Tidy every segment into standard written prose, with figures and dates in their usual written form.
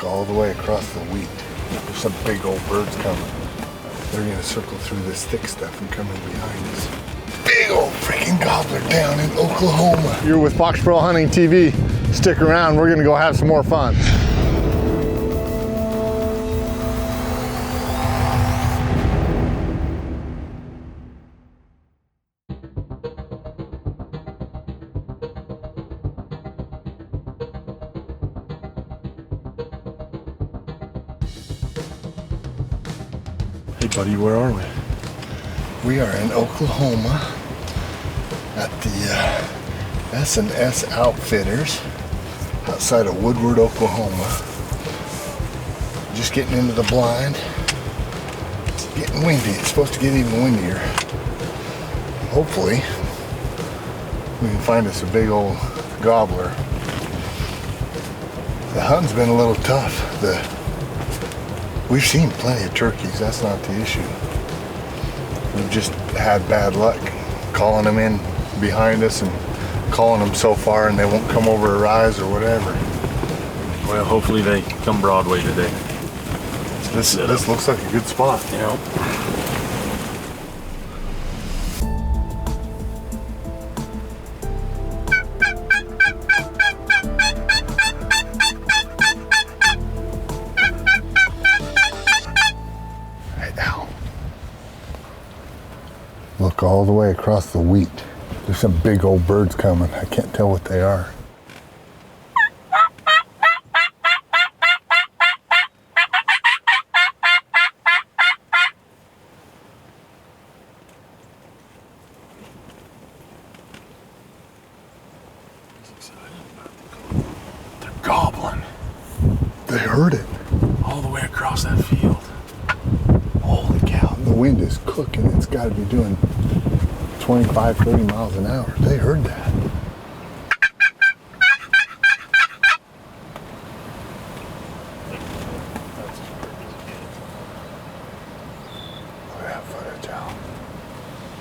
Look all the way across the wheat. There's some big old birds coming. They're gonna circle through this thick stuff and come in behind us. Big old freaking gobbler down in Oklahoma. You're with Fox Pro Hunting TV. Stick around, we're gonna go have some more fun. Hey buddy, where are we? We are in Oklahoma at the S&S Outfitters outside of Woodward, Oklahoma. Just getting into the blind. It's getting windy. It's supposed to get even windier. Hopefully we can find us a big old gobbler. The hunting's been a little tough. We've seen plenty of turkeys, that's not the issue. We've just had bad luck calling them in behind us and calling them so far and they won't come over a rise or whatever. Well, hopefully they come Broadway today. This looks like a good spot. Yeah. Look all the way across the wheat. There's some big old birds coming. I can't tell what they are. They're gobbling. They heard it. All the way across that field. Holy cow, the wind is cooking. It's got to be doing 25, 30 miles an hour. They heard that. Look at that footage, Al.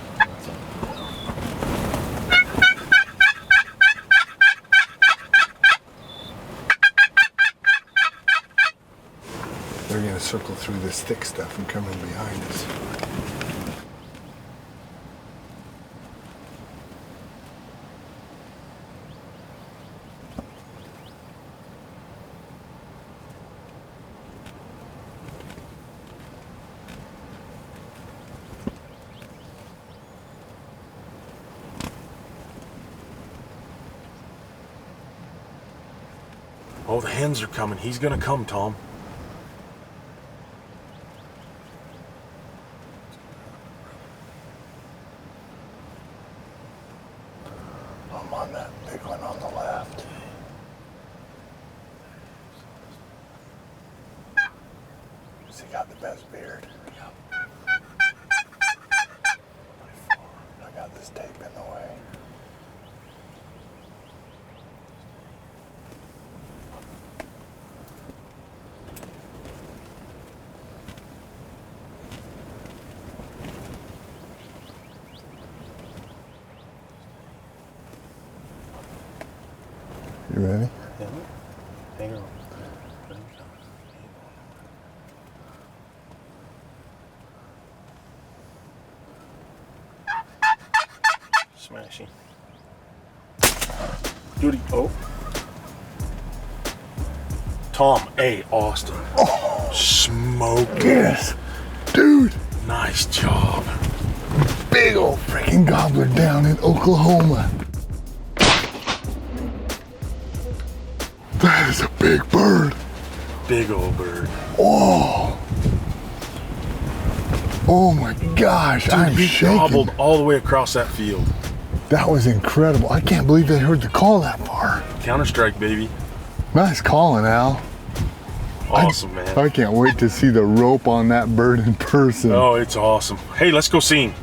They're going to circle through this thick stuff and come in behind us. Oh, the hens are coming. He's gonna come, Tom. I'm on that big one on the left. Has he got the best beard? Yep. I got this tape in the way. You ready? Yeah. Hang on. Smashing. Duty. Oh. Tom A. Austin. Oh, Smoke. yes. Dude, Nice job. big old freaking gobbler down in Oklahoma. That is a big bird. Big old bird. Oh. Oh my gosh, Dude, I'm he shaking. gobbled all the way across that field. That was incredible. I can't believe they heard the call that far. Counter-strike, baby. Nice calling, Al. Awesome, man. I can't wait to see the rope on that bird in person. Oh, it's awesome. Hey, let's go see him.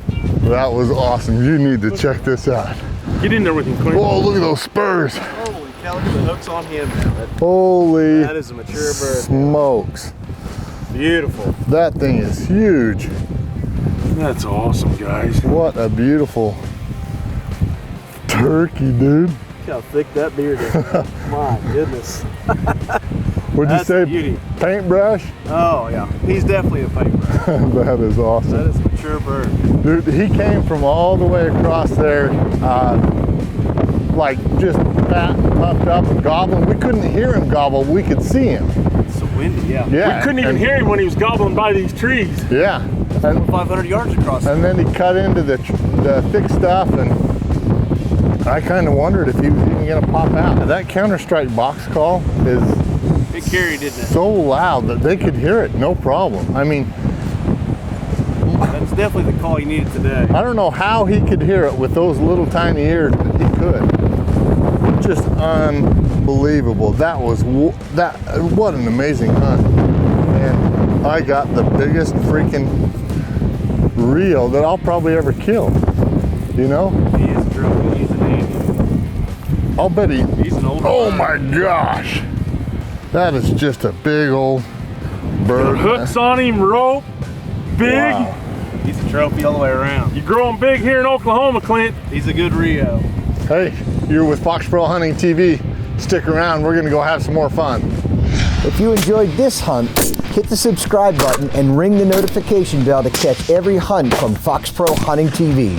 That was awesome. You need to check this out. Get in there with him, quick. Whoa, look at those spurs. Holy cow, look at the hooks on him now. Holy That is a mature bird. smokes. Beautiful. That thing is huge. That's awesome, guys. What a beautiful turkey, dude. Look how thick that beard is. My goodness. Would you That's say a beauty. paintbrush? Oh yeah, he's definitely a paintbrush. That is awesome. That is a mature bird. Dude, he came from all the way across there, like just fat and puffed up and gobbling. We couldn't hear him gobble, we could see him. It's so windy, yeah. Yeah. We couldn't even hear him when he was gobbling by these trees. Yeah. And 500 yards across. And then he cut into the thick stuff, and I kind of wondered if he was even going to pop out. That counter-strike box call is It carried, didn't it? so loud that they could hear it, no problem. I mean, That's definitely the call you needed today. I don't know how he could hear it with those little tiny ears, but he could. Just unbelievable. That was what an amazing hunt. And I got the biggest freaking reel that I'll probably ever kill. You know? He is a drill. He's an Andy. I'll bet He's an old Oh bird. my gosh. That is just a big old bird. Hooks on him, rope, big. Wow. He's a trophy all the way around. You're growing big here in Oklahoma, Clint. He's a good Rio. Hey, you're with Fox Pro Hunting TV. Stick around, we're gonna go have some more fun. If you enjoyed this hunt, hit the subscribe button and ring the notification bell to catch every hunt from Fox Pro Hunting TV.